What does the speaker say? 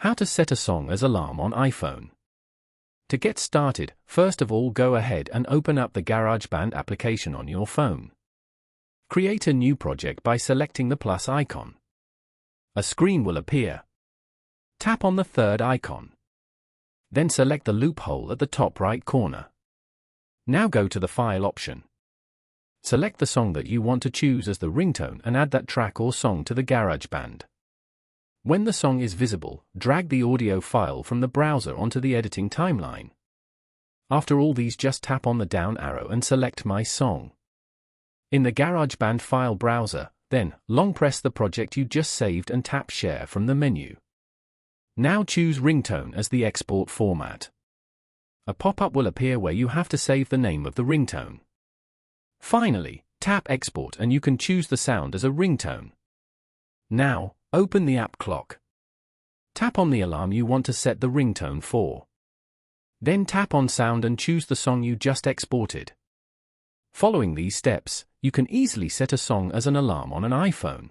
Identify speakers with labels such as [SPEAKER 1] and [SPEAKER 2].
[SPEAKER 1] How to set a song as alarm on iPhone. To get started, first of all go ahead and open up the GarageBand application on your phone. Create a new project by selecting the plus icon. A screen will appear. Tap on the third icon. Then select the loophole at the top right corner. Now go to the File option. Select the song that you want to choose as the ringtone and add that track or song to the GarageBand. When the song is visible, drag the audio file from the browser onto the editing timeline. After all these, just tap on the down arrow and select My Song. In the GarageBand file browser, then, long press the project you just saved and tap Share from the menu. Now choose Ringtone as the export format. A pop-up will appear where you have to save the name of the ringtone. Finally, tap Export and you can choose the sound as a ringtone. Now, open the app Clock. Tap on the alarm you want to set the ringtone for. Then tap on Sound and choose the song you just exported. Following these steps, you can easily set a song as an alarm on an iPhone.